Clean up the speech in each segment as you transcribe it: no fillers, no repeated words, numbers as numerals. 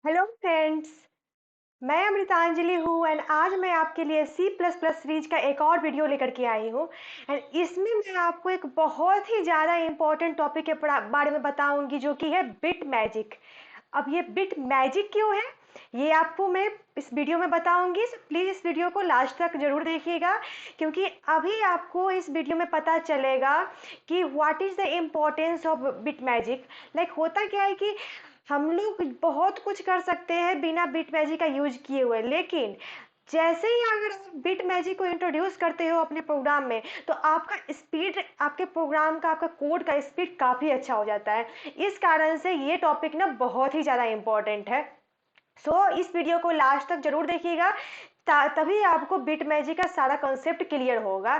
Hello friends. मैं अमृतांजलि हूँ and आज मैं आपके लिए सी प्लस प्लस सीरीज का एक और वीडियो लेकर के आई हूँ। एंड इसमें मैं आपको एक बहुत ही ज़्यादा इम्पोर्टेंट टॉपिक के बारे में बताऊंगी जो कि है बिट मैजिक। अब ये बिट मैजिक क्यों है ये आपको मैं इस वीडियो में बताऊंगी। सो प्लीज़ इस वीडियो को लास्ट तक जरूर देखिएगा, क्योंकि अभी आपको इस वीडियो में पता चलेगा कि what is the importance of bit magic. Like होता क्या है कि हम लोग बहुत कुछ कर सकते हैं बिना बिट मैजिक का यूज किए हुए, लेकिन जैसे ही अगर आप बिट मैजिक को इंट्रोड्यूस करते हो अपने प्रोग्राम में तो आपका स्पीड, आपके प्रोग्राम का, आपका कोड का स्पीड काफ़ी अच्छा हो जाता है। इस कारण से ये टॉपिक ना बहुत ही ज़्यादा इम्पोर्टेंट है। इस वीडियो को लास्ट तक जरूर देखिएगा, तभी आपको बिट मैजिक का सारा कॉन्सेप्ट क्लियर होगा।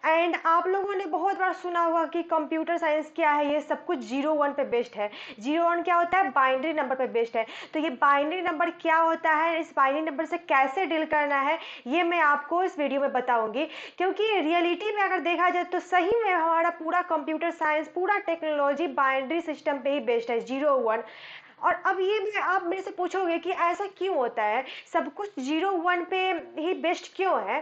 एंड आप लोगों ने बहुत बार सुना होगा कि कंप्यूटर साइंस क्या है, ये सब कुछ जीरो वन पे बेस्ड है। जीरो वन क्या होता है? बाइनरी नंबर पे बेस्ड है। तो ये बाइनरी नंबर क्या होता है, इस बाइनरी नंबर से कैसे डील करना है, ये मैं आपको इस वीडियो में बताऊंगी। क्योंकि रियलिटी में अगर देखा जाए तो सही में हमारा पूरा कंप्यूटर साइंस, पूरा टेक्नोलॉजी बाइनरी सिस्टम पे ही बेस्ड है, जीरो वन। और अब ये मैं, आप मेरे से पूछोगे कि ऐसा क्यों होता है, सब कुछ जीरो वन पे ही बेस्ट क्यों है।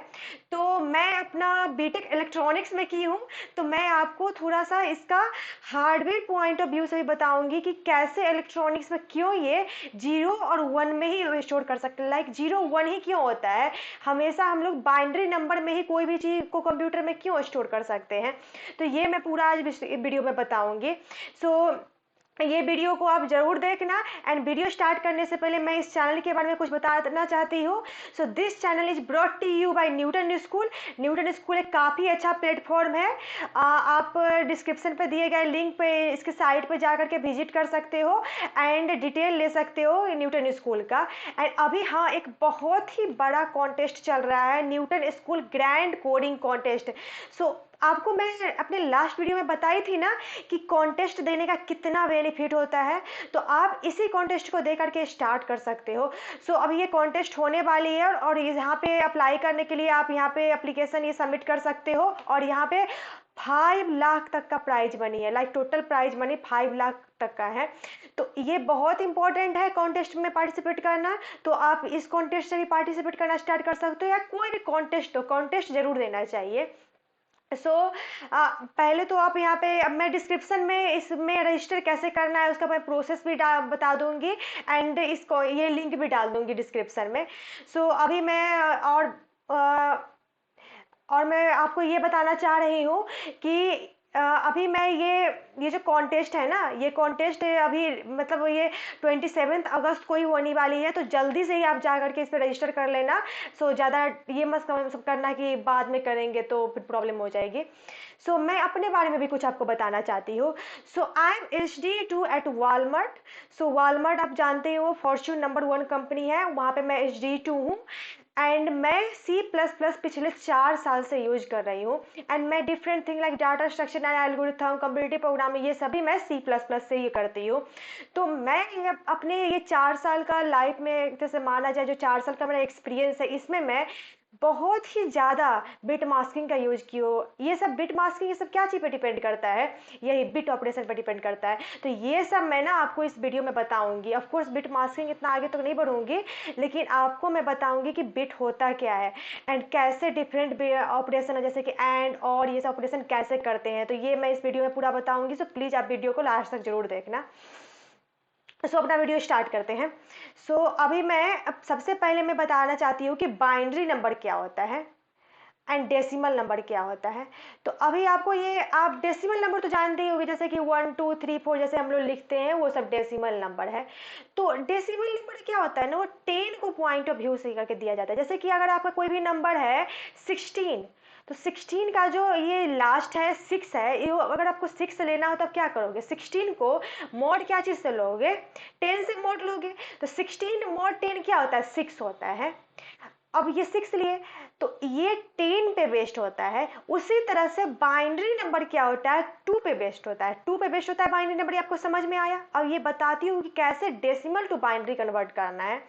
तो मैं अपना बीटेक इलेक्ट्रॉनिक्स में की हूँ, तो मैं आपको थोड़ा सा इसका हार्डवेयर पॉइंट ऑफ व्यू से भी बताऊंगी कि कैसे इलेक्ट्रॉनिक्स में क्यों ये जीरो और वन में ही स्टोर कर सकते हैं। लाइक जीरो वन ही क्यों होता है, हमेशा हम लोग बाइनरी नंबर में ही कोई भी चीज़ को कंप्यूटर में क्यों स्टोर कर सकते हैं। तो ये मैं पूरा आज वीडियो में बताऊंगी। सो ये वीडियो को आप जरूर देखना। एंड वीडियो स्टार्ट करने से पहले मैं इस चैनल के बारे में कुछ बताना चाहती हूँ। So this channel is brought to you by Newton school. Newton school एक काफ़ी अच्छा प्लेटफॉर्म है। आप डिस्क्रिप्शन पे दिए गए लिंक पे इसके साइट पे जा करके विजिट कर सकते हो एंड डिटेल ले सकते हो न्यूटन स्कूल का। एंड अभी हाँ, एक बहुत ही बड़ा कॉन्टेस्ट चल रहा है, Newton school grand coding contest. So आपको मैं अपने लास्ट वीडियो में बताई थी ना कि कॉन्टेस्ट देने का कितना बेनिफिट होता है। तो आप इसी कॉन्टेस्ट को दे करके स्टार्ट कर सकते हो। अभी ये कॉन्टेस्ट होने वाली है और यहाँ पे अप्लाई करने के लिए आप यहाँ पे एप्लीकेशन ये सबमिट कर सकते हो। और यहाँ पे 5 लाख तक का प्राइज मनी है। Like total prize money 5 lakh तक का है। तो ये बहुत इंपॉर्टेंट है कॉन्टेस्ट में पार्टिसिपेट करना। तो आप इस कॉन्टेस्ट से भी पार्टिसिपेट करना स्टार्ट कर सकते हो, या कोई भी कॉन्टेस्ट हो, कॉन्टेस्ट जरूर देना चाहिए। पहले तो आप यहाँ पे, अब मैं डिस्क्रिप्शन में इसमें रजिस्टर कैसे करना है उसका मैं प्रोसेस भी बता दूंगी एंड इसको ये लिंक भी डाल दूंगी डिस्क्रिप्शन में। अभी मैं और मैं आपको ये बताना चाह रही हूँ कि अभी मैं ये जो कॉन्टेस्ट है ना, ये कॉन्टेस्ट अभी मतलब ये 27 अगस्त को ही होने वाली है। तो जल्दी से ही आप जा करके इस पर रजिस्टर कर लेना। ज़्यादा ये मत करना कि बाद में करेंगे तो फिर प्रॉब्लम हो जाएगी। मैं अपने बारे में भी कुछ आपको बताना चाहती हूँ। I am HD2 at Walmart. Walmart आप जानते हो फॉर्च्यून नंबर 1 कंपनी है, वहाँ पे मैं HD2 हूँ। एंड मैं सी प्लस प्लस पिछले 4 साल से यूज कर रही हूँ। एंड मैं different thing like data structure and algorithm, computer programming, ये सभी मैं सी प्लस प्लस से ही करती हूँ। तो मैं अपने ये 4 साल का लाइफ में जैसे माना जाए, जो 4 साल का मेरा एक्सपीरियंस है, इसमें मैं बहुत ही ज़्यादा बिट मास्किंग का यूज की हो। ये सब बिट मास्किंग, ये सब क्या चीज़ पे डिपेंड करता है, यही बिट ऑपरेशन पर डिपेंड करता है। तो ये सब मैं ना आपको इस वीडियो में बताऊंगी। ऑफ कोर्स बिट मास्किंग इतना आगे तो नहीं बढ़ूंगी, लेकिन आपको मैं बताऊंगी कि बिट होता क्या है एंड कैसे डिफरेंट ऑपरेशन है, जैसे कि एंड और ये सब ऑपरेशन कैसे करते हैं। तो ये मैं इस वीडियो में पूरा बताऊंगी। प्लीज़ आप वीडियो को लास्ट तक जरूर देखना। अपना वीडियो स्टार्ट करते हैं। अभी मैं अब सबसे पहले मैं बताना चाहती हूँ कि बाइनरी नंबर क्या होता है एंड डेसिमल नंबर क्या होता है। तो अभी आपको ये, आप डेसिमल नंबर तो जानते ही होंगे, जैसे कि 1 2 3 4 जैसे हम लोग लिखते हैं, वो सब डेसिमल नंबर है। तो डेसिमल नंबर क्या होता है ना, वो 10 को पॉइंट ऑफ व्यू से करके दिया जाता है। जैसे कि अगर आपका कोई भी नंबर है 16, तो 16 का जो ये लास्ट है 6 है, ये अगर आपको 6 लेना हो तो आप क्या करोगे, 16 को मॉड क्या चीज़ से लोगे, 10 से मॉड लोगे। तो 16 मॉड 10 क्या होता है, 6 होता है। अब ये 6 लिए, तो ये 10 पे बेस्ड होता है। उसी तरह से बाइनरी नंबर क्या होता है, 2 पे बेस्ड होता है। 2 पे बेस्ड होता है बाइनरी नंबर। आपको समझ में आया? अब ये बताती हूँ कि कैसे डेसिमल टू बाइनरी कन्वर्ट करना है।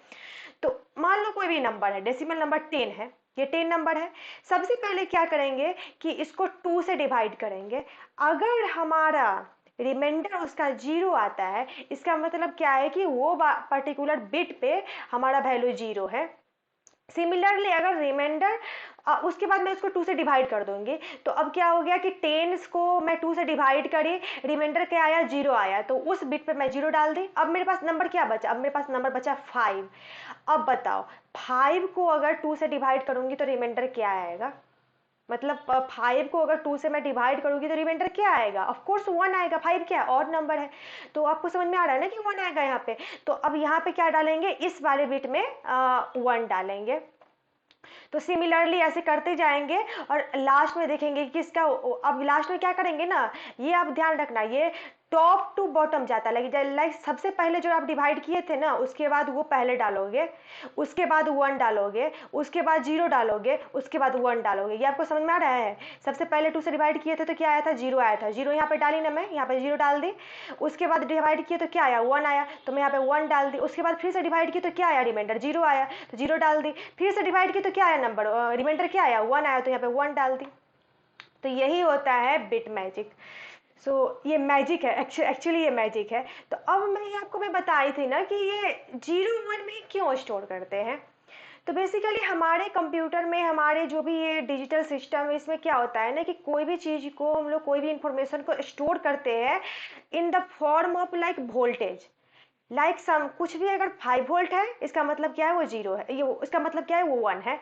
तो मान लो कोई भी नंबर है, डेसिमल नंबर 10 है, ये 10 नंबर है। सबसे पहले क्या करेंगे कि इसको 2 से डिवाइड करेंगे। अगर हमारा रिमाइंडर उसका 0 आता है, इसका मतलब क्या है कि वो पर्टिकुलर बिट पे हमारा वैल्यू 0 है। सिमिलरली अगर रिमाइंडर उसके बाद मैं उसको 2 से डिवाइड कर दूंगी, तो अब क्या हो गया कि टेंस को मैं 2 से डिवाइड करी, रिमाइंडर क्या आया, 0 आया, तो उस बिट पे मैं 0 डाल दी। अब मेरे पास नंबर क्या बचा, अब मेरे पास नंबर बचा 5। अब बताओ 5 को अगर 2 से डिवाइड करूंगी तो रिमाइंडर क्या आएगा, मतलब 5 को अगर 2 से मैं डिवाइड करूंगी तो रिमाइंडर क्या आएगा, ऑफ कोर्स 1 आएगा, 5 क्या है, ऑड नंबर है। तो आपको समझ में आ रहा है ना कि 1 आएगा यहाँ पे। तो अब यहाँ पे क्या डालेंगे, इस वाले बिट में 1 डालेंगे। तो सिमिलरली ऐसे करते जाएंगे और लास्ट में देखेंगे कि इसका, अब लास्ट में क्या करेंगे ना, ये आप ध्यान रखना, ये टॉप टू बॉटम जाता है, लाइक सबसे पहले जो आप डिवाइड किए थे ना, उसके बाद वो पहले डालोगे, उसके बाद 1 डालोगे, उसके बाद 0 डालोगे, उसके बाद 1 डालोगे। ये आपको समझ में आ रहा है। सबसे पहले 2 से डिवाइड किए थे तो क्या आया था, 0 आया था, 0 यहाँ पे डाली ना, मैं यहाँ पे 0 डाल दी। उसके बाद डिवाइड किए तो क्या आया, 1 आया, तो मैं यहाँ पे 1 डाल दी। उसके बाद फिर से डिवाइड किए तो क्या आया, रिमाइंडर 0 आया, तो 0 डाल दी। फिर से डिवाइड किए तो क्या आया, नंबर रिमाइंडर क्या आया, 1 आया, तो यहाँ पे 1 डाल दी। तो यही होता है बिट मैजिक। सो ये मैजिक है, एक्चुअली ये मैजिक है। तो अब मैं आपको मैं बताई थी ना कि ये 0 1 में क्यों स्टोर करते हैं। तो बेसिकली हमारे कंप्यूटर में, हमारे जो भी ये डिजिटल सिस्टम है, इसमें क्या होता है ना कि कोई भी चीज़ को हम लोग, कोई भी इंफॉर्मेशन को स्टोर करते हैं in the form of like voltage. Like some कुछ भी अगर 5 वोल्ट है, इसका मतलब क्या है, वो 0 है, ये इसका मतलब क्या है, वो 1 है।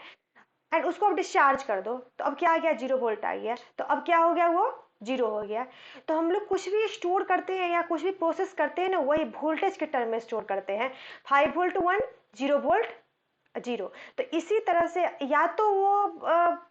एंड उसको आप डिस्चार्ज कर दो तो अब क्या आ गया, 0 वोल्ट आ गया, तो अब क्या हो गया, वो 0 हो गया। तो हम लोग कुछ भी स्टोर करते हैं या कुछ भी प्रोसेस करते हैं ना, वही वोल्टेज के टर्म में स्टोर करते हैं। 5 वोल्ट 1, 0 वोल्ट 0। तो इसी तरह से या तो वो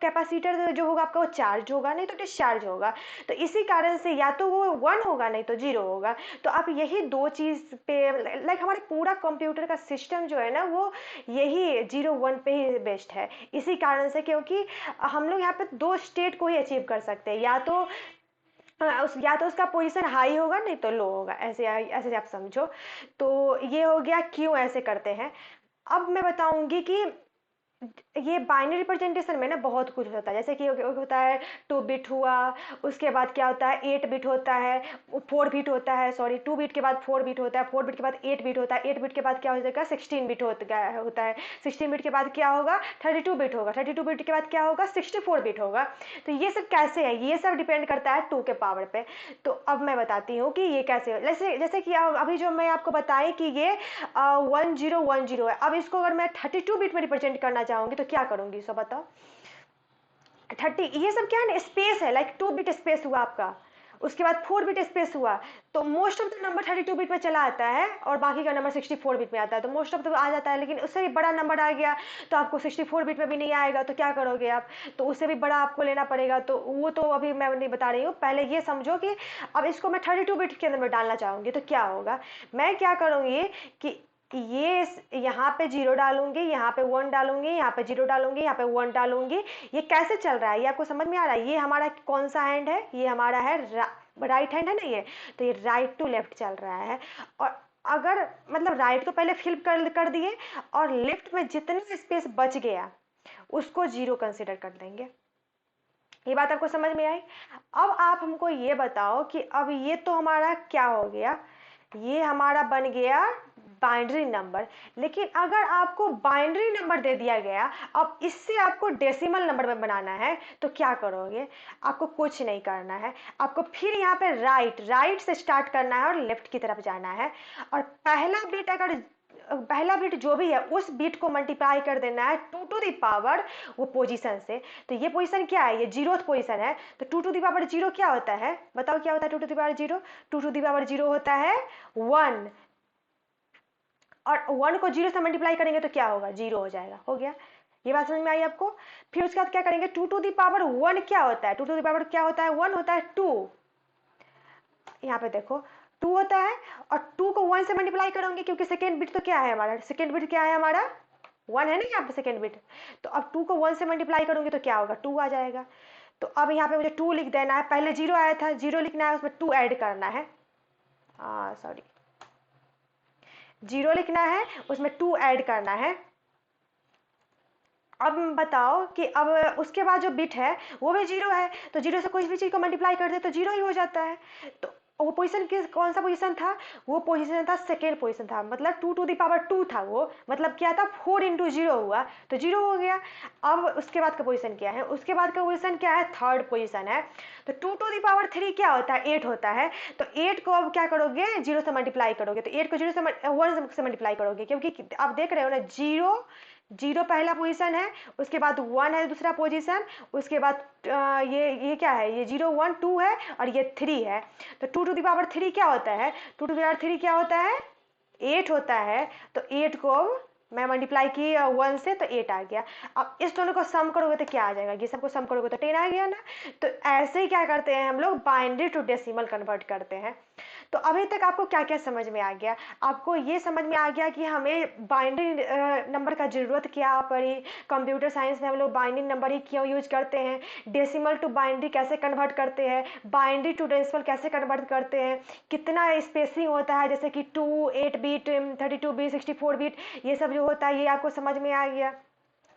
कैपेसिटर जो होगा आपका वो चार्ज होगा, नहीं तो डिस्चार्ज होगा। तो इसी कारण से या तो वो 1 होगा, नहीं तो 0 होगा। तो आप यही दो चीज़ पे, लाइक हमारे पूरा कंप्यूटर का सिस्टम जो है ना, वो यही 0 1 पे ही बेस्ड है। इसी कारण से, क्योंकि हम लोग यहाँ पे दो स्टेट को ही अचीव कर सकते हैं, या तो उसका पोजीशन हाई होगा, नहीं तो लो होगा, ऐसे ऐसे आप समझो। तो ये हो गया क्यों ऐसे करते हैं। अब मैं बताऊंगी कि ये बाइनरी रिप्रेजेंटेशन में ना बहुत कुछ होता है, जैसे कि होता है 2 बिट हुआ, उसके बाद क्या होता है 8 बिट होता है, 4 बिट होता है, सॉरी 2 बिट के बाद 4 बिट होता है, 4 बिट के बाद 8 बिट होता है, 8 बिट के बाद क्या हो जाएगा 16 बिट होता है, 16 बिट के बाद क्या होगा 32 बिट होगा, 32 बिट के बाद क्या होगा 64 बिट होगा। तो ये सब कैसे है, ये सब डिपेंड करता है 2 के पावर पे। तो अब मैं बताती हूँ कि ये कैसे, जैसे जैसे कि अभी जो मैं आपको बताई कि ये 1010 है। अब इसको अगर मैं 32 बिट में रिप्रेजेंट करना चाहूंगी तो क्या करूंगी, सब बताओ। 30, ये सब क्या है ना, स्पेस है, लाइक 2 बिट स्पेस हुआ आपका, उसके बाद 4 बिट स्पेस हुआ। तो most of the number 32 bit में चला आता है और बाकी का नंबर 64 बिट में आता है, तो मोस्ट ऑफ द आ जाता है। लेकिन उससे भी बड़ा नंबर आ गया तो आपको 64 बिट में भी नहीं आएगा, तो क्या करोगे आप, तो उससे भी बड़ा आपको लेना पड़ेगा। तो वो तो अभी मैं नहीं बता रही हूँ, पहले ये समझो कि अब इसको मैं 32 बिट के अंदर में डालना चाहूंगी तो क्या होगा। मैं क्या करूंगी कि ये यहाँ पे 0 डालूंगी, यहाँ पे 1 डालूंगी, यहाँ पे 0 डालूंगी, यहाँ पे 1 डालूंगी। ये कैसे चल रहा है, ये आपको समझ में आ रहा है। ये हमारा कौन सा हैंड है, ये हमारा है राइट हैंड है ना ये, तो ये राइट टू लेफ्ट चल रहा है। और अगर मतलब राइट को पहले फिल कर दिए और लेफ्ट में जितना स्पेस बच गया उसको 0 कंसिडर कर देंगे। ये बात आपको समझ में आई। अब आप हमको ये बताओ कि अब ये तो हमारा क्या हो गया, ये हमारा बन गया बाइनरी नंबर। लेकिन अगर आपको बाइनरी नंबर दे दिया गया, अब इससे आपको डेसिमल नंबर में बनाना है तो क्या करोगे, आपको कुछ नहीं करना है, आपको फिर यहाँ पे राइट से स्टार्ट करना है और लेफ्ट की तरफ जाना है। और पहला बिट जो भी है उस बिट को मल्टीप्लाई कर देना है 2 टू द पावर वो पोजीशन से। तो ये पोजीशन क्या है, ये 0th पोजीशन है। तो 2 टू द पावर 0 क्या होता है, बताओ क्या होता है 2 to the power 0। 2 to the power 0 होता है 1, और 1 को 0 से मल्टीप्लाई करेंगे तो क्या होगा, 0 हो जाएगा, हो गया। ये बात समझ में आई आपको। फिर उसके बाद क्या करेंगे, 2 टू द पावर 1 क्या होता है, 2 टू द पावर क्या होता है 1 होता है 2। यहाँ पे देखो 2 होता है, और 2 को 1 से मल्टीप्लाई करोगे क्योंकि सेकेंड बिट तो क्या है हमारा, सेकेंड बिट क्या है हमारा 1 है ना यहाँ पे सेकेंड बिट। तो अब 2 को 1 से मल्टीप्लाई करूंगी तो क्या होगा 2 आ जाएगा। तो अब यहाँ पे मुझे 2 लिख देना है, पहले 0 आया था, 0 लिखना है, उसमें 2 ऐड करना है, सॉरी 0 लिखना है, उसमें 2 ऐड करना है। अब बताओ कि अब उसके बाद जो बिट है वो भी 0 है, तो 0 से कोई भी चीज़ को मल्टीप्लाई कर दे तो 0 ही हो जाता है। तो वो पोजीशन किस कौन सा पोजीशन था, वो पोजीशन था सेकेंड पोजीशन था, मतलब 2 to the power 2 था वो, मतलब क्या था 4 × 0 हुआ तो 0 हो गया। अब उसके बाद का पोजीशन क्या है, उसके बाद का पोजीशन क्या है, थर्ड पोजीशन है। तो 2 to the power 3 क्या होता है, 8 होता है। तो 8 को अब क्या करोगे, 0 से मल्टीप्लाई करोगे, तो 8 को 0 से 1 से मल्टीप्लाई करोगे, क्योंकि आप देख रहे हो ना, 0 0 पहला पोजीशन है, उसके बाद 1 है दूसरा पोजीशन, उसके बाद ये क्या है, ये 0 1 2 है और ये 3 है। तो 2 to the power 3 क्या होता है, 2 to the power 3 क्या होता है, 8 होता है। तो 8 को मैं मल्टीप्लाई की 1 से, तो 8 आ गया। अब इस दोनों को सम करोगे तो क्या आ जाएगा, ये सबको सम करोगे तो 10 आ गया ना। तो ऐसे ही क्या करते हैं हम लोग, बाइनरी टू डेसिमल कन्वर्ट करते हैं। तो अभी तक आपको क्या क्या समझ में आ गया, आपको ये समझ में आ गया कि हमें बाइनरी नंबर का ज़रूरत क्या पड़ी, कंप्यूटर साइंस में हम लोग बाइनरी नंबर ही क्यों यूज करते हैं, डेसिमल टू बाइनरी कैसे कन्वर्ट करते हैं, बाइनरी टू डेसिमल कैसे कन्वर्ट करते हैं, कितना स्पेसिंग होता है, जैसे कि 2 8 बिट 32 बिट 64 बिट, ये सब जो होता है ये आपको समझ में आ गया।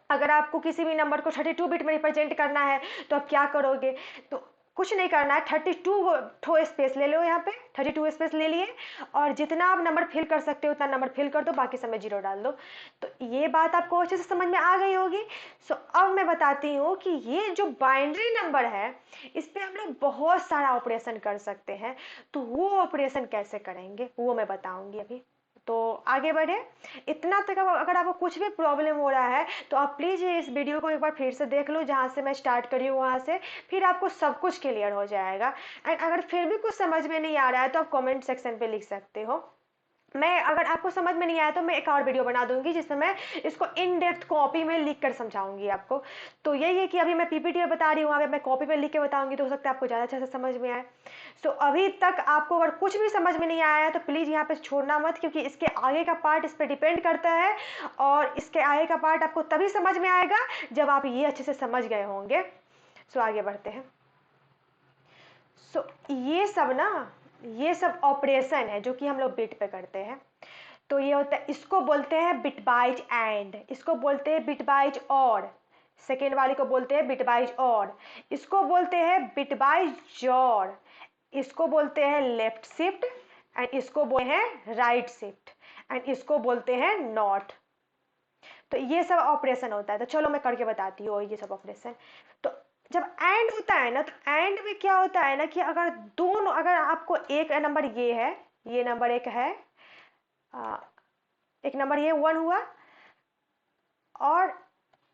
अगर आपको किसी भी नंबर को 32 बिट में रिप्रेजेंट करना है तो आप क्या करोगे, तो कुछ नहीं करना है, 32 ठो स्पेस ले लो, यहाँ पे 32 स्पेस ले लिए, और जितना आप नंबर फिल कर सकते हो उतना नंबर फिल कर दो, बाकी समय 0 डाल दो। तो ये बात आपको अच्छे से समझ में आ गई होगी। सो अब मैं बताती हूँ कि ये जो बाइनरी नंबर है, इस पे हम लोग बहुत सारा ऑपरेशन कर सकते हैं। तो वो ऑपरेशन कैसे करेंगे वो मैं बताऊंगी अभी। तो आगे बढ़े, इतना तक अगर आपको कुछ भी प्रॉब्लम हो रहा है तो आप प्लीज़ इस वीडियो को एक बार फिर से देख लो, जहाँ से मैं स्टार्ट करी हूँ वहाँ से, फिर आपको सब कुछ क्लियर हो जाएगा। एंड अगर फिर भी कुछ समझ में नहीं आ रहा है तो आप कमेंट सेक्शन पे लिख सकते हो। मैं अगर आपको समझ में नहीं आया तो मैं एक और वीडियो बना दूंगी जिसमें मैं इसको इन डेप्थ कॉपी में लिख कर समझाऊंगी आपको। तो यही है कि अभी मैं पीपीटी बता रही हूँ, अगर मैं कॉपी पे लिख के बताऊंगी तो हो सकता है आपको ज़्यादा अच्छे से समझ में आए। सो अभी तक आपको अगर कुछ भी समझ में नहीं आया है तो प्लीज़ यहाँ पे छोड़ना मत, क्योंकि इसके आगे का पार्ट इस पर डिपेंड करता है, और इसके आगे का पार्ट आपको तभी समझ में आएगा जब आप ये अच्छे से समझ गए होंगे। सो आगे बढ़ते हैं। सो ये सब ऑपरेशन है जो कि हम लोग बिट पे करते हैं। तो ये होता है, इसको बोलते हैं बिटवाइज एंड, इसको बोलते हैं बिटवाइज और, सेकेंड वाले को बोलते हैं बिटवाइज और, इसको बोलते हैं बिटवाइज जॉर, इसको बोलते हैं लेफ्ट शिफ्ट, एंड इसको बोलते हैं राइट शिफ्ट, एंड इसको बोलते हैं नॉट। तो ये सब ऑपरेशन होता है। तो चलो मैं करके बताती हूँ ये सब ऑपरेशन। तो जब एंड होता है ना, तो एंड में क्या होता है ना कि अगर आपको एक नंबर ये है, ये नंबर एक है, एक नंबर ये 1 हुआ, और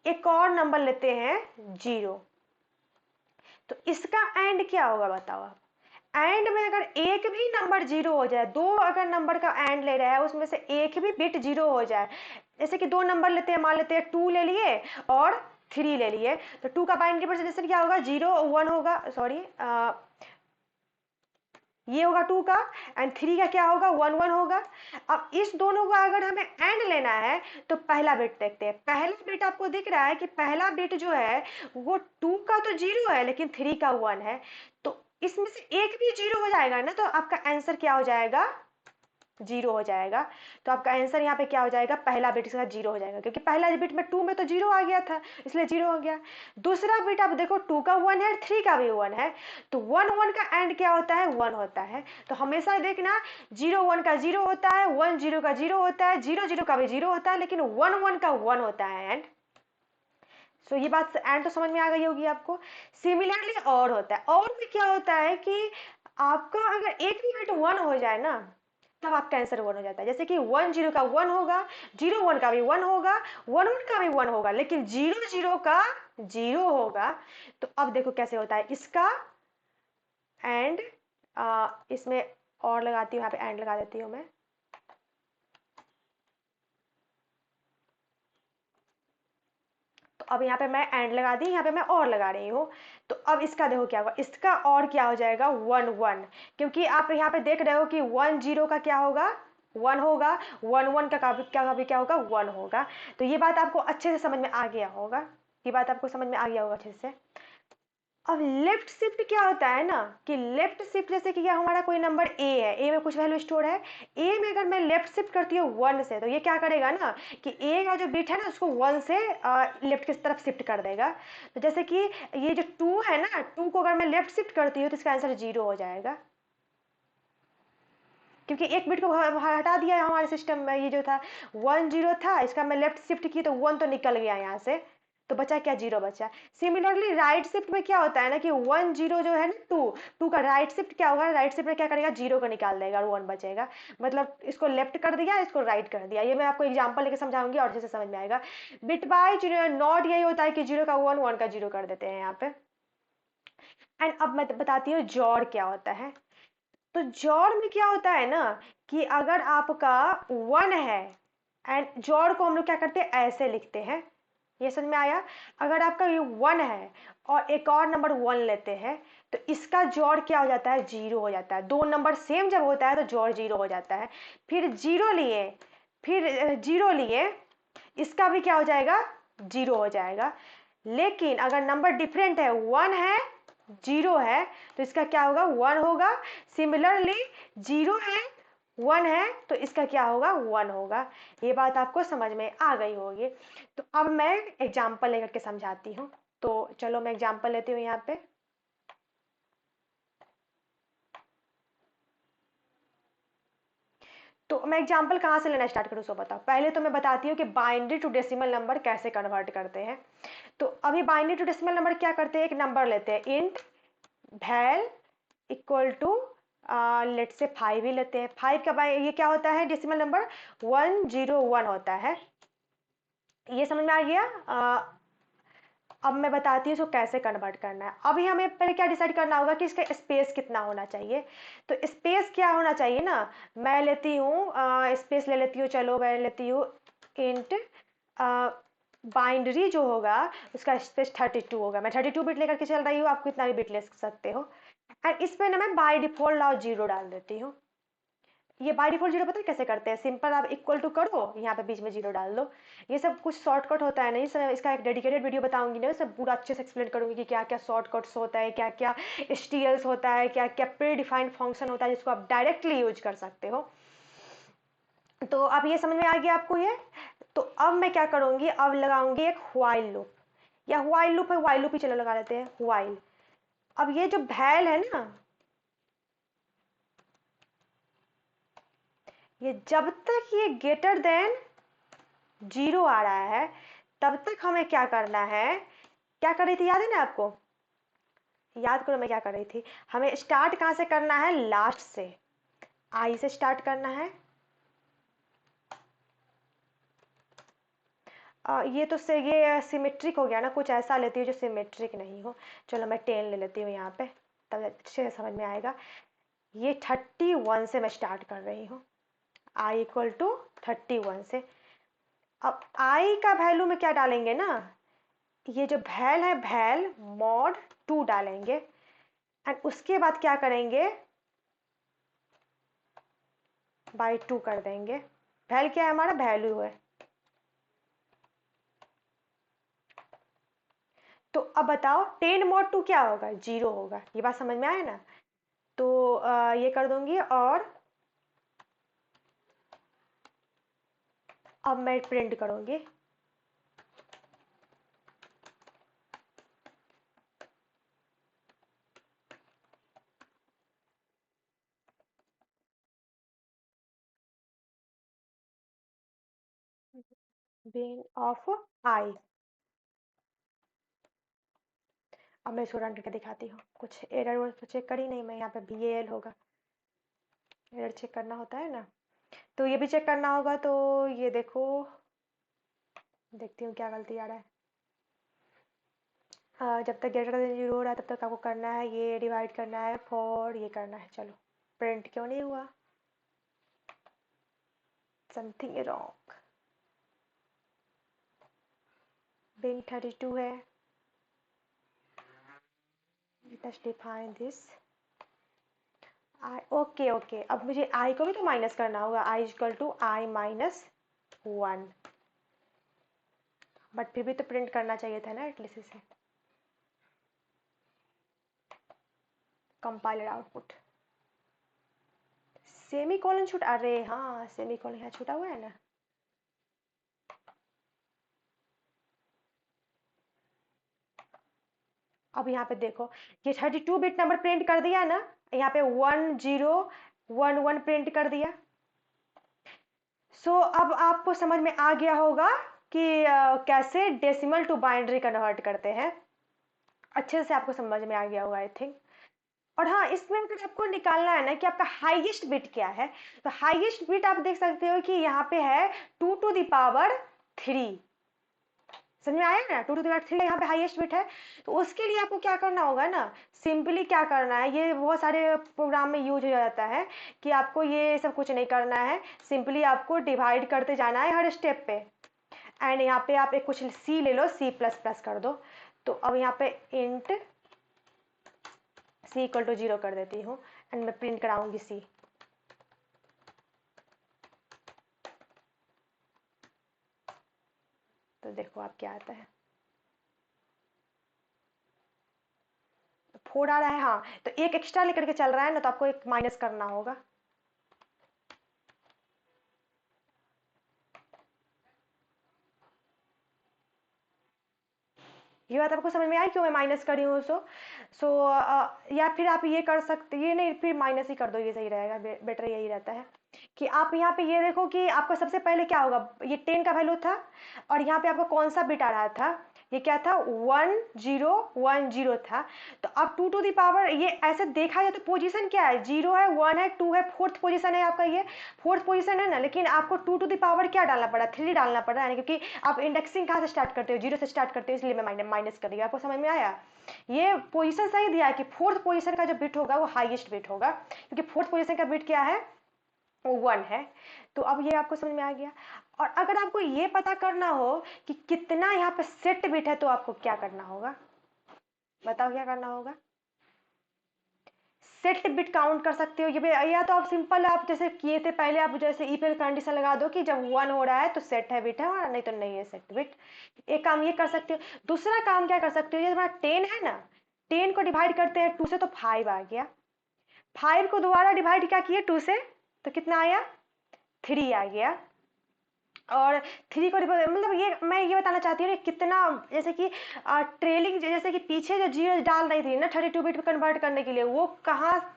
एक और नंबर लेते हैं 0, तो इसका एंड क्या होगा बताओ आप। एंड में अगर एक भी नंबर 0 हो जाए, दो अगर नंबर का एंड ले रहा है उसमें से एक भी बिट 0 हो जाए, जैसे कि दो नंबर लेते हैं, मान लेते हैं 2 ले लिए और 3 ले लिए, तो 2 का बाइनरी रिप्रेजेंटेशन क्या होगा, 0 1 होगा, सॉरी ये होगा 2 का, एंड 3 का क्या होगा, 1 1 होगा। अब इस दोनों का अगर हमें एंड लेना है तो पहला बिट देखते हैं। पहला बिट आपको दिख रहा है कि पहला बिट जो है वो 2 का तो 0 है लेकिन 3 का 1 है, तो इसमें से एक भी 0 हो जाएगा ना, तो आपका आंसर क्या हो जाएगा, 0 हो जाएगा। तो आपका आंसर यहाँ पे क्या हो जाएगा, पहला बिट इसका 0 हो जाएगा, क्योंकि पहला बिट में 2 में तो 0 आ गया था, इसलिए 0 हो गया। दूसरा बिट आप देखो 2 का 1 है, 3 का भी 1 है, तो 1 1 का एंड क्या होता है, 1 होता है। तो हमेशा देखना 0 1 का 0 होता है, 1 0 का 0 होता है, 0 0 का भी 0 होता है, लेकिन 1 1 का 1 होता है एंड। सो ये बात एंड तो समझ में आ गई होगी आपको। सिमिलरली और होता है, और में क्या होता है कि आपका अगर एक भी बिट 1 हो जाए ना, तब आपका आंसर 1 हो जाता है। जैसे कि 1 0 का 1 होगा, 0 1 का भी 1 होगा, 1 1 का भी 1 होगा, लेकिन 0 0 का 0 होगा। तो अब देखो कैसे होता है इसका एंड, इसमें और लगाती हूँ, यहाँ पे एंड लगा देती हूँ मैं। तो अब यहाँ पे मैं एंड लगा दी, यहाँ पे मैं और लगा रही हूँ। तो अब इसका देखो क्या होगा, इसका और क्या हो जाएगा, 1 1, क्योंकि आप यहाँ पे देख रहे हो कि 1 0 का क्या होगा, 1 होगा, 1 1 का भी क्या होगा, 1 होगा। तो ये बात आपको अच्छे से समझ में आ गया होगा, ये बात आपको समझ में आ गया होगा अच्छे से। अब लेफ्ट शिफ्ट क्या होता है ना, कि लेफ्ट शिफ्ट जैसे कि हमारा कोई नंबर ए है, ए में कुछ वैल्यू स्टोर है, ए में अगर मैं लेफ्ट शिफ्ट करती हूँ 1 से, तो ये क्या करेगा ना कि ए का जो बिट है ना उसको 1 से लेफ्ट की तरफ शिफ्ट कर देगा। तो जैसे कि ये जो 2 है ना, 2 को अगर मैं लेफ्ट शिफ्ट करती हूँ तो इसका आंसर 0 हो जाएगा। क्योंकि एक बिट को हटा दिया है हमारे सिस्टम में। ये जो था 1 0 था, इसका मैं लेफ्ट शिफ्ट की तो 1 तो निकल गया यहाँ से, तो बचा क्या, 0 बचा। सिमिलरली राइट शिफ्ट में क्या होता है ना कि 1 0 जो है ना 2, 2 का राइट शिफ्ट क्या होगा, राइट शिफ्ट में क्या करेगा, 0 को निकाल देगा और 1 बचेगा। मतलब इसको लेफ्ट कर दिया, इसको राइट कर दिया। ये मैं आपको एग्जांपल लेके समझाऊंगी और जैसे समझ में आएगा। बिट बाय नॉट यही होता है कि 0 का 1, 1 का 0 कर देते हैं यहाँ पे। एंड अब मैं बताती हूँ जोड़ क्या होता है। तो जोड़ में क्या होता है ना कि अगर आपका 1 है एंड जोड़ को हम लोग क्या करते हैं, ऐसे लिखते हैं। ये समझ में आया। अगर आपका ये 1 है और एक और नंबर 1 लेते हैं तो इसका जोड़ क्या हो जाता है, 0 हो जाता है। दो नंबर सेम जब होता है तो जोड़ 0 हो जाता है। फिर 0 लिए, फिर 0 लिए, इसका भी क्या हो जाएगा, 0 हो जाएगा। लेकिन अगर नंबर डिफरेंट है, 1 है 0 है, तो इसका क्या होगा, 1 होगा। सिमिलरली 0 है 1 है तो इसका क्या होगा, 1 होगा। ये बात आपको समझ में आ गई होगी। तो अब मैं एग्जाम्पल लेकर के समझाती हूँ। तो चलो मैं एग्जाम्पल लेती हूँ यहाँ पे। तो मैं एग्जाम्पल कहाँ से लेना स्टार्ट करूँ, सो बताओ। पहले तो मैं बताती हूँ कि बाइनरी टू डेसिमल नंबर कैसे कन्वर्ट करते हैं। तो अभी बाइनरी टू डेसिमल नंबर क्या करते हैं, एक नंबर लेते हैं int val equal to let say 5 ही लेते हैं। 5 का ये क्या होता है, डेसिमल नंबर 101 होता है। ये समझ में आ गया। अब मैं बताती हूँ इसको कैसे कन्वर्ट करना है। अभी हमें पहले क्या डिसाइड करना होगा कि इसका स्पेस कितना होना चाहिए। तो स्पेस क्या होना चाहिए ना, मैं लेती हूँ स्पेस ले लेती हूँ, चलो मैं लेती हूँ इंट बाइनरी जो होगा उसका स्पेस 32 होगा। मैं 32 बिट लेकर के चल रही हूँ, आप कितना भी बिट ले सकते हो। एंड इसमें ना मैं बाय डिफॉल्ट लाओ 0 डाल देती हूँ। ये बाय डिफॉल्ट 0 पता है कैसे करते हैं, सिंपल आप इक्वल टू करो, यहाँ पे बीच में 0 डाल दो। ये सब कुछ शॉर्टकट होता है, नहीं सर, इसका एक डेडिकेटेड वीडियो बताऊंगी ना, सब पूरा अच्छे से एक्सप्लेन करूंगी कि क्या क्या शॉर्टकट्स होता है, क्या क्या एचटीएल्स होता है, क्या क्या प्री डिफाइंड फंक्शन होता है जिसको आप डायरेक्टली यूज कर सकते हो। तो अब ये समझ में आ गया आपको ये। तो अब मैं क्या करूंगी, अब लगाऊंगी एक व्हाइल लूप, या व्हाइल लूप है, व्हाइल लूप ही चलो लगा लेते हैं, व्हाइल। अब ये जो वैल है ना, ये जब तक ये ग्रेटर देन 0 आ रहा है तब तक हमें क्या करना है, क्या कर रही थी याद है ना आपको, याद करो मैं क्या कर रही थी। हमें स्टार्ट कहां से करना है, लास्ट से, आई से स्टार्ट करना है। ये तो से ये सिमेट्रिक हो गया ना, कुछ ऐसा लेती हूँ जो सिमेट्रिक नहीं हो। चलो मैं 10 ले लेती हूँ यहाँ पे, तब अच्छे से समझ में आएगा। ये 31 से मैं स्टार्ट कर रही हूँ, आई इक्वल टू 31 से। अब आई का वैल्यू में क्या डालेंगे ना, ये जो वैल है वैल मॉड 2 डालेंगे। एंड उसके बाद क्या करेंगे, बाई 2 कर देंगे। वैल क्या है, हमारा वैल्यू है। तो अब बताओ 10 मॉड 2 क्या होगा, 0 होगा। ये बात समझ में आया ना। तो ये कर दूंगी। और अब मैं प्रिंट करूंगी, बीइंग ऑफ आई। अब मैं इसको रन करके दिखाती हूँ, कुछ एरर तो चेक करी नहीं मैं, यहाँ पे BAL होगा, एरर चेक करना होता है ना, तो ये भी चेक करना होगा। तो ये देखो, देखती हूँ क्या गलती आ रहा है। जब तक ग्रेटर देन 0 हो रहा है तब तक आपको करना है, ये डिवाइड करना है फॉर, ये करना है। चलो प्रिंट क्यों नहीं हुआ, समथिंग रॉन्ग। बिन 32 है, let's define this I. Okay okay, अब मुझे आई को भी तो माइनस करना होगा, I equal to I minus 1। But फिर भी तो प्रिंट करना चाहिए था ना एटलीस्ट इसे। कंपाइलर आउटपुट, सेमी कॉलन छूटा, अरे हाँ सेमी कॉलन यहाँ छूटा हुआ है ना। अब यहाँ पे देखो, ये 32 बिट नंबर प्रिंट कर दिया ना, यहाँ पे 1 0 1 1 प्रिंट कर दिया। अब आपको समझ में आ गया होगा कि कैसे डेसिमल टू बाइनरी कन्वर्ट करते हैं। अच्छे से आपको समझ में आ गया होगा आई थिंक। और हाँ, इसमें अगर आपको निकालना है ना कि आपका हाईएस्ट बिट क्या है, तो हाईएस्ट बिट आप देख सकते हो कि यहाँ पे है 2 to the power 3। समझ में आया ना, 2 to the power 3 यहाँ पे हाईएस्ट बिट है। तो उसके लिए आपको क्या करना होगा ना, सिंपली क्या करना है, ये बहुत सारे प्रोग्राम में यूज हो जाता है कि आपको ये सब कुछ नहीं करना है, सिंपली आपको डिवाइड करते जाना है हर स्टेप पे। एंड यहाँ पे आप एक कुछ सी ले लो, C++ कर दो। तो अब यहाँ पे इंट C = 0 कर देती हूँ एंड मैं प्रिंट कराऊंगी C। तो देखो आप क्या आता है, 4 आ रहा है। हाँ, तो एक एक्स्ट्रा लेकर के चल रहा है ना, तो आपको एक माइनस करना होगा। ये बात आपको समझ में आई क्यों मैं माइनस करी हूँ? सो या फिर आप ये कर सकते, ये नहीं, फिर माइनस ही कर दो, ये सही रहेगा, बेटर यही रहता है कि आप यहाँ पे ये देखो कि आपका सबसे पहले क्या होगा, ये 10 का वैल्यू था और यहाँ पे आपका कौन सा बिट आ रहा था, ये क्या था, 1010 था। तो अब 2 to the power, ये ऐसे देखा जाए तो पोजीशन क्या है, 0 है, 1 है, 2 है, फोर्थ पोजीशन है आपका, ये फोर्थ पोजीशन है ना। लेकिन आपको 2 to the power क्या डालना पड़ा, 3 डालना पड़ा है, क्योंकि आप इंडेक्सिंग कहाँ से स्टार्ट करते हो, 0 से स्टार्ट करते हो, इसलिए मैं माइनस कर दिया। आपको समझ में आया? ये पोजीशन सही दिया है कि फोर्थ पोजीशन का जो बिट होगा वो हाईएस्ट बिट होगा, क्योंकि फोर्थ पोजीशन का बिट क्या है, वो 1 है। तो अब ये आपको समझ में आ गया। और अगर आपको ये पता करना हो कि कितना यहाँ पे सेट बिट है, तो आपको क्या करना होगा, बताओ क्या करना होगा? सेट बिट काउंट कर सकते हो, या तो आप सिंपल, आप जैसे किए थे पहले, आप जैसे ई पे कंडीशन लगा दो कि जब 1 हो रहा है तो सेट है बिट है, और नहीं तो नहीं है सेट बिट। एक काम ये कर सकते हो। दूसरा काम क्या कर सकते हो, ये तुम्हारा 10 है ना, 10 को डिवाइड करते हैं 2 से, तो 5 आ गया। 5 को दोबारा डिवाइड क्या किए 2 से, तो कितना आया, 3 आ गया। और 3 को मतलब ये मैं ये बताना चाहती हूँ कितना, जैसे कि ट्रेलिंग, जैसे कि पीछे जो जीरो डाल रही थी ना 32 बिट कन्वर्ट करने के लिए, वो कहाँ,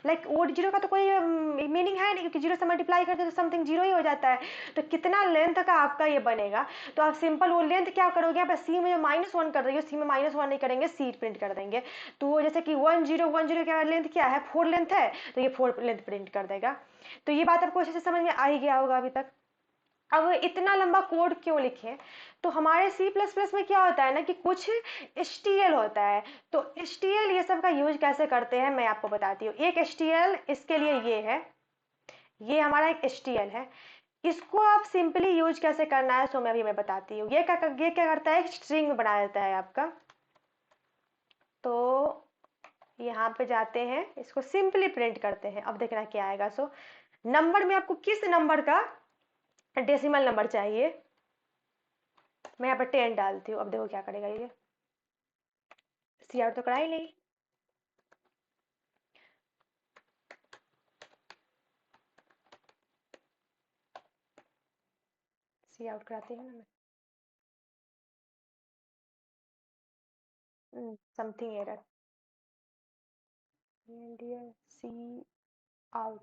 लाइक वो जीरो का तो कोई मीनिंग है नहीं, क्योंकि जीरो से मल्टीप्लाई करते तो समथिंग जीरो ही हो जाता है। तो कितना लेंथ का आपका ये बनेगा, तो आप सिंपल वो लेंथ क्या करोगे, आप सी में जो -1 कर रही हो, सी में -1 नहीं करेंगे, सी प्रिंट कर देंगे। तो वो जैसे कि 1010 का लेंथ क्या है, 4 लेंथ है, तो ये 4 लेंथ प्रिंट कर देगा। तो ये बात आपको अच्छे से समझ में आ ही गया होगा अभी तक। अब इतना लंबा कोड क्यों लिखे, तो हमारे C++ में क्या होता है ना कि कुछ HTL होता है। तो HTL ये सब का यूज कैसे करते हैं मैं आपको बताती हूँ। एक HTL इसके लिए ये है, ये हमारा एक HTL है। इसको आप सिंपली यूज कैसे करना है, सो मैं अभी मैं बताती हूँ। ये क्या करता है, स्ट्रिंग बना देता है आपका। तो यहाँ पे जाते हैं, इसको सिंपली प्रिंट करते हैं। अब देखना क्या आएगा। नंबर में आपको किस नंबर का डेसिमल नंबर चाहिए, मैं यहाँ पर 10 डालती हूँ। अब देखो क्या करेगा ये, सी आउट तो करा ही नहीं। सी आउट कराती हूँ ना मैं, समथिंग एरर, सी आउट।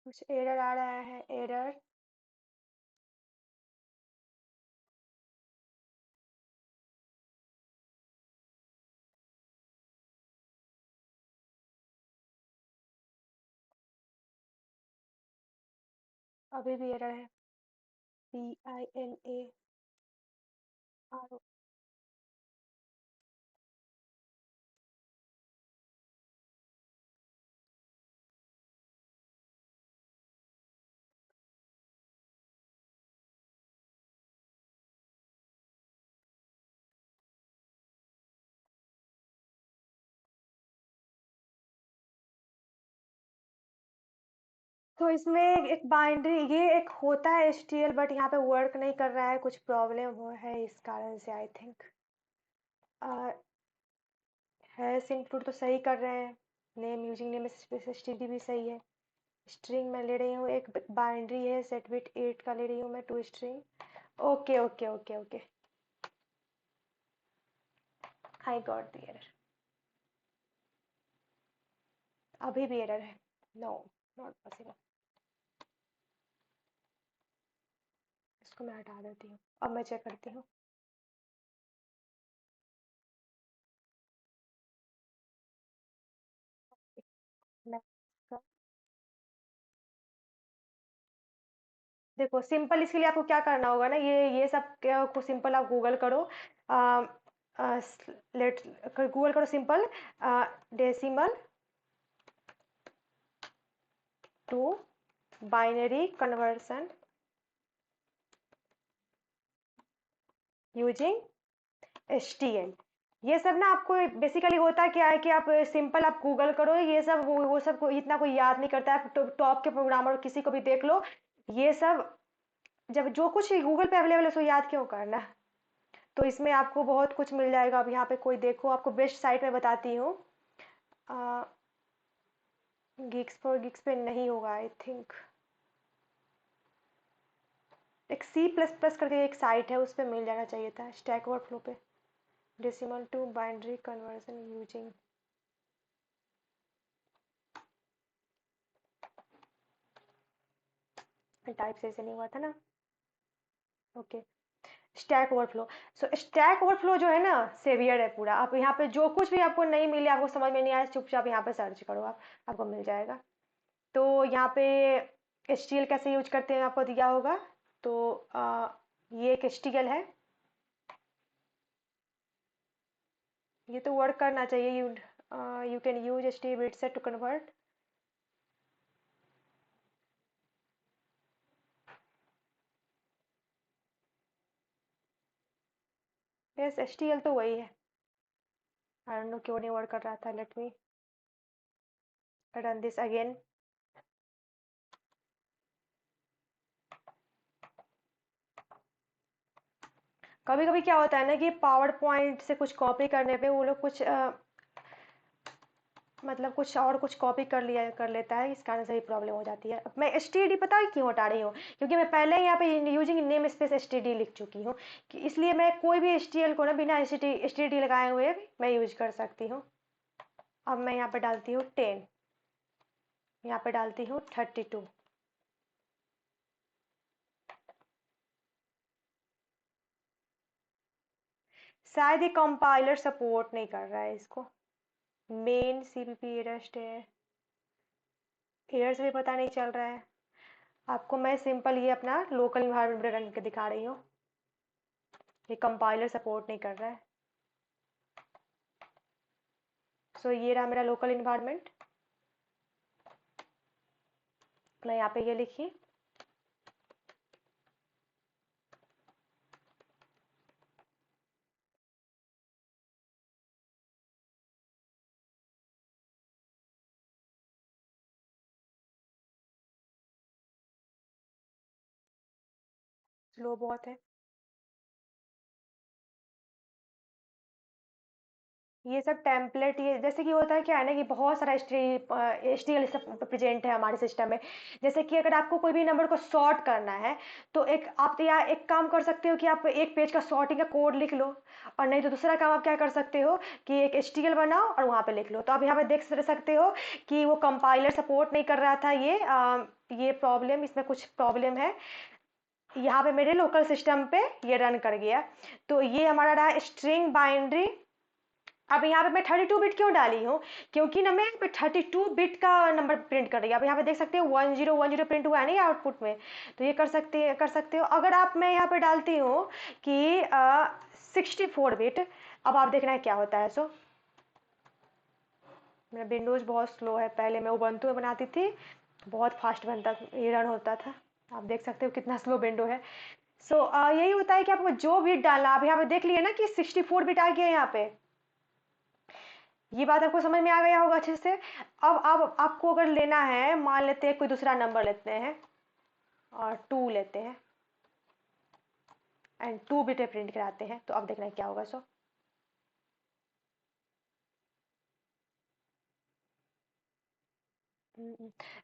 कुछ एरर आ रहा है, एरर। अभी भी एरर है, PINARO। तो इसमें एक बाइनरी ये एक होता है HTML, बट यहाँ पे वर्क नहीं कर रहा है, कुछ प्रॉब्लम हो है इस कारण से आई थिंक। हैश इंक्लूड तो सही कर रहे हैं, नेम यूजिंग नेम STD भी सही है। स्ट्रिंग मैं ले रही हूँ, एक बाइनरी है सेट बिट 8 का ले रही हूँ मैं, to string. Okay okay okay okay, I got the error. अभी भी एरर है, नो नॉट पॉसिबल। इसको मैं हटा देती हूँ, अब मैं चेक करती हूँ। मैं देखो सिंपल, इसके लिए आपको क्या करना होगा ना, ये सब को सिंपल आप गूगल करो। लेट गूगल करो simple decimal to binary conversion using HTML। ये सब ना आपको बेसिकली होता क्या है कि आप सिंपल आप गूगल करो, ये सब वो सब को इतना कोई याद नहीं करता है, टॉप के प्रोग्रामर किसी को भी देख लो, ये सब जब जो कुछ गूगल पे अवेलेबल है उसको याद क्यों करना। तो इसमें आपको बहुत कुछ मिल जाएगा। अब यहाँ पे कोई देखो, आपको बेस्ट साइट में बताती हूँ। गिग्स पे नहीं होगा आई थिंक। एक C++ करके एक साइट है, उस पर मिल जाना चाहिए था, स्टैक ओवरफ्लो पे। Decimal to binary conversion using, type से नहीं हुआ था ना। Okay, stack overflow. So stack overflow जो है ना, सेवियर है पूरा। आप यहाँ पे जो कुछ भी आपको नहीं मिले, आपको समझ में नहीं आया, चुपचाप यहाँ पे सर्च करो, आप आपको मिल जाएगा। तो यहाँ पे HTML कैसे यूज करते हैं आपको दिया होगा। तो ये एक HTML है, ये तो वर्क करना चाहिए। You can use HTML bit set to convert. Yes, HTML तो वही है। आई डोंट नो क्यों नहीं वर्क कर रहा था। Let me run this again. कभी कभी क्या होता है ना कि पावर पॉइंट से कुछ कॉपी करने पे वो लोग कुछ मतलब कुछ और कुछ कॉपी कर लेता है, इस कारण से ही प्रॉब्लम हो जाती है। अब मैं STD पता है क्यों हटा रही हूँ, क्योंकि मैं पहले यहाँ पे यूजिंग नेम स्पेस STD लिख चुकी हूँ, कि इसलिए मैं कोई भी HTML को ना बिना STD लगाए हुए मैं यूज कर सकती हूँ। अब मैं यहाँ पे डालती हूँ 10, यहाँ पे डालती हूँ 32। शायद ये कंपाइलर सपोर्ट नहीं कर रहा है इसको। मेन CPP एरर है, एरर से भी पता नहीं चल रहा है। आपको मैं सिंपल ये अपना लोकल इन्वायरमेंट रन करके दिखा रही हूँ, ये कंपाइलर सपोर्ट नहीं कर रहा है। सो ये रहा मेरा लोकल इन्वायरमेंट। मैं यहाँ पे ये लिखी, स्लो बहुत है। ये सब टेम्पलेट, ये जैसे कि होता है क्या है ना कि बहुत सारा HTML सब प्रेजेंट है हमारे सिस्टम में। जैसे कि अगर आपको कोई भी नंबर को सॉर्ट करना है, तो एक आप या एक काम कर सकते हो कि आप एक पेज का सॉर्टिंग का कोड लिख लो, और नहीं तो दूसरा काम आप क्या कर सकते हो कि एक HTML बनाओ और वहाँ पे लिख लो। तो आप यहाँ पे देख सकते हो कि वो कंपाइलर सपोर्ट नहीं कर रहा था, ये प्रॉब्लम, इसमें कुछ प्रॉब्लम है। यहाँ पे मेरे लोकल सिस्टम पे ये रन कर गया। तो ये हमारा रहा स्ट्रिंग बाइनरी। अब यहाँ पे मैं 32 बिट क्यों डाली हूँ, क्योंकि ना मैं यहाँ पे 32 बिट का नंबर प्रिंट कर रही हूँ। अब यहाँ पे देख सकते हो 1010 प्रिंट हुआ है नहीं आउटपुट में। तो ये कर सकते हो। अगर आप मैं यहाँ पे डालती हूँ कि 64 बिट, अब आप देखना है क्या होता है। सो मेरा विंडोज बहुत स्लो है, पहले मैं उबंटू में बनाती थी, बहुत फास्ट बनता ये रन होता था। आप देख सकते हो कितना स्लो विंडो है। सो यही होता है कि आपको जो बिट डालना, आप यहाँ पे देख लिए ना कि 64 बिट आ गया यहाँ पे। ये बात आपको समझ में आ गया होगा अच्छे से। अब आपको अगर लेना है, मान लेते हैं कोई दूसरा नंबर लेते हैं और 2 लेते हैं एंड 2 बिट प्रिंट कराते हैं, तो अब देखना क्या होगा। सो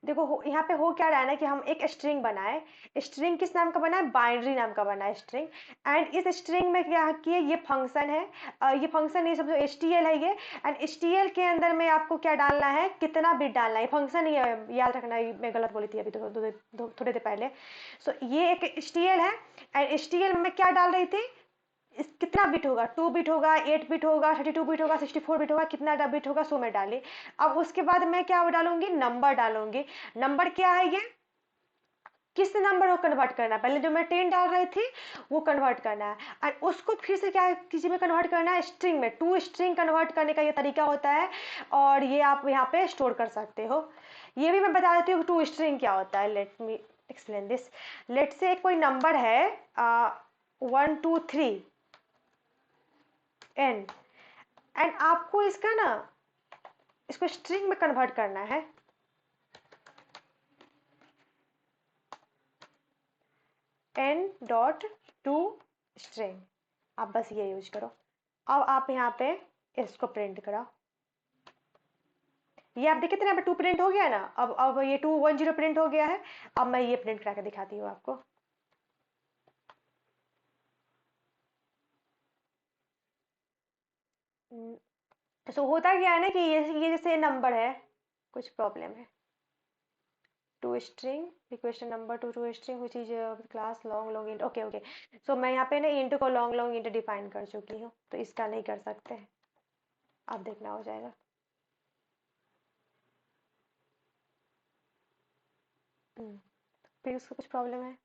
देखो यहाँ पे हो क्या रहा है ना कि हम एक स्ट्रिंग बनाए। स्ट्रिंग किस नाम का बना है? बाइनरी नाम का बना है स्ट्रिंग। एंड इस स्ट्रिंग में क्या किए, ये फंक्शन है, ये फंक्शन ये सब एच टी एल है ये। एंड एच टी एल के अंदर में आपको क्या डालना है, कितना बिट डालना है, फंक्शन ये याद रखना, ये मैं गलत बोली थी अभी थोड़े देर पहले। सो ये एक एच टी एल है। एंड एच टी एल में क्या डाल रही थी, कितना बिट होगा, 2 बिट होगा, 8 बिट होगा, 32 बिट होगा, 64 बिट होगा, कितना बिट होगा, सो मैं डाली। अब उसके बाद मैं क्या डालूंगी, नंबर डालूंगी। नंबर क्या है ये, किस नंबर को कन्वर्ट करना है, पहले जो मैं 10 डाल रही थी वो कन्वर्ट करना है। और उसको फिर से क्या किसी में कन्वर्ट करना है, स्ट्रिंग में। 2 स्ट्रिंग कन्वर्ट करने का ये तरीका होता है, और ये आप यहाँ पे स्टोर कर सकते हो। ये भी मैं बता देती हूँ 2 स्ट्रिंग क्या होता है। Let me explain this. Let say कोई नंबर है 1 2 3 एन, एंड आपको इसका ना, इसको स्ट्रिंग में कन्वर्ट करना है। एन डॉट टू स्ट्रिंग, आप बस ये यूज करो। अब आप यहाँ पे इसको प्रिंट कराओ। ये आप देखिए यहाँ पे 2 प्रिंट हो गया ना। अब ये 2 1 0 प्रिंट हो गया है। अब मैं ये प्रिंट करा के दिखाती हूँ आपको। सो होता क्या है ना कि ये जैसे नंबर है, कुछ प्रॉब्लम है। 2 string request number to string which is class long long int. Okay okay. So मैं यहाँ पे ना इंट को लॉन्ग लॉन्ग इंट डिफाइन कर चुकी हूँ, तो इसका नहीं कर सकते हैं। अब देखना हो जाएगा। फिर उसको कुछ प्रॉब्लम है।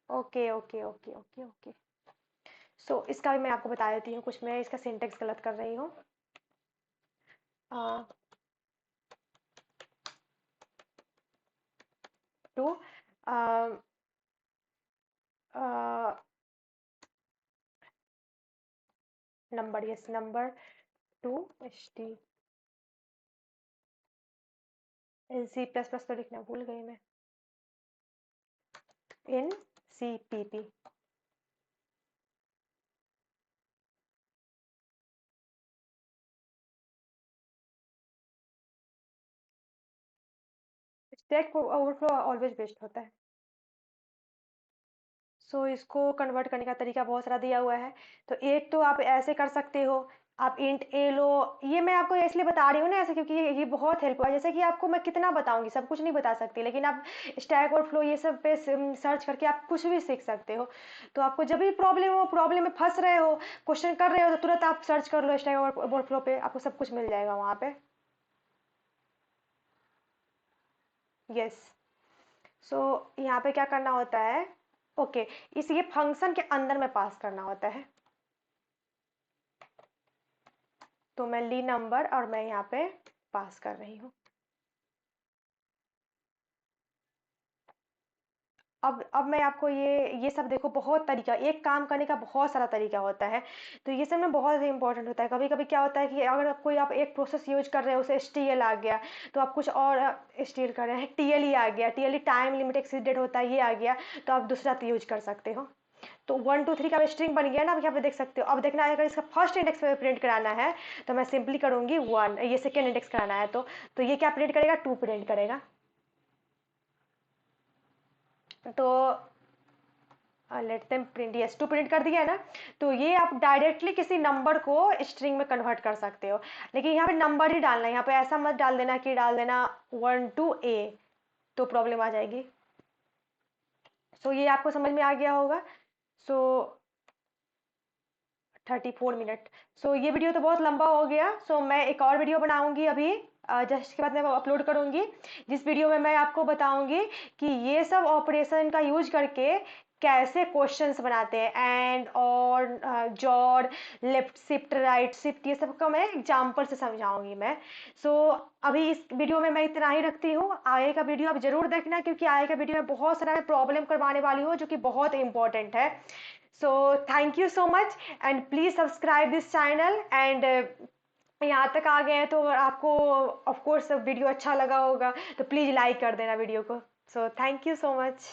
Okay okay okay okay okay. So इसका भी मैं आपको बता देती हूँ, कुछ मैं इसका सिंटेक्स गलत कर रही हूँ। Two number, yes number two H T C plus plus तो लिखना भूल गई मैं। In C P P. Stack Overflow always best होता है। सो इसको कन्वर्ट करने का तरीका बहुत सारा दिया हुआ है। तो एक तो आप ऐसे कर सकते हो, आप इंट ए लो। ये मैं आपको इसलिए बता रही हूँ ना ऐसे, क्योंकि ये बहुत हेल्प हुआ है। जैसे कि आपको मैं कितना बताऊंगी, सब कुछ नहीं बता सकती, लेकिन आप स्टैक और फ्लो ये सब पे सर्च करके आप कुछ भी सीख सकते हो। तो आपको जब भी प्रॉब्लम हो, प्रॉब्लम में फंस रहे हो, क्वेश्चन कर रहे हो, तो तुरंत आप सर्च कर लो स्टैक और फ्लो पे, आपको सब कुछ मिल जाएगा वहाँ पे। यस। सो यहाँ पे क्या करना होता है, ओके, इस ये फंक्शन के अंदर में पास करना होता है। तो मैं ली नंबर और मैं यहाँ पे पास कर रही हूँ। अब मैं आपको ये सब देखो, बहुत तरीका, एक काम करने का बहुत सारा तरीका होता है। तो ये सब में बहुत इंपॉर्टेंट होता है। कभी कभी क्या होता है कि अगर कोई आप एक प्रोसेस यूज कर रहे हो, उसे एच टी एल आ गया, तो आप कुछ और एच टी एल कर रहे हैं, टी एल ई आ गया, T L E time limit exceeded होता है, ये आ गया, तो आप दूसरा यूज कर सकते हो। तो 1 2 3 का स्ट्रिंग बन गया ना, आप यहाँ पे देख सकते हो। अब देखना है, अगर इसका फर्स्ट इंडेक्स पे प्रिंट कराना है, तो मैं सिंपली करूंगी 1। ये सेकेंड इंडेक्स कराना है, तो ये क्या प्रिंट करेगा, 2 प्रिंट करेगा। तो let them print, yes 2 print कर दिया है ना। तो ये आप डायरेक्टली किसी नंबर को स्ट्रिंग में कन्वर्ट कर सकते हो, लेकिन यहाँ पे नंबर ही डालना है। यहाँ पे ऐसा मत डाल देना कि डाल देना 1 2 A, तो प्रॉब्लम आ जाएगी। सो ये आपको समझ में आ गया होगा। सो 34 मिनट। सो ये वीडियो तो बहुत लंबा हो गया। सो मैं एक और वीडियो बनाऊंगी अभी, जस्ट के बाद मैं अपलोड करूंगी, जिस वीडियो में मैं आपको बताऊंगी कि ये सब ऑपरेशन का यूज करके कैसे क्वेश्चंस बनाते हैं, एंड और jawed, left shift, right shift, ये सब का मैं एग्जांपल से समझाऊंगी मैं। सो अभी इस वीडियो में मैं इतना ही रखती हूँ। आगे का वीडियो आप जरूर देखना, क्योंकि आगे का वीडियो में बहुत सारा प्रॉब्लम करवाने वाली हूँ, जो कि बहुत इंपॉर्टेंट है। So thank you so much and please subscribe this channel and यहाँ तक आ गए हैं तो आपको ऑफ कोर्स वीडियो अच्छा लगा होगा तो प्लीज़ लाइक कर देना वीडियो को। So thank you so much.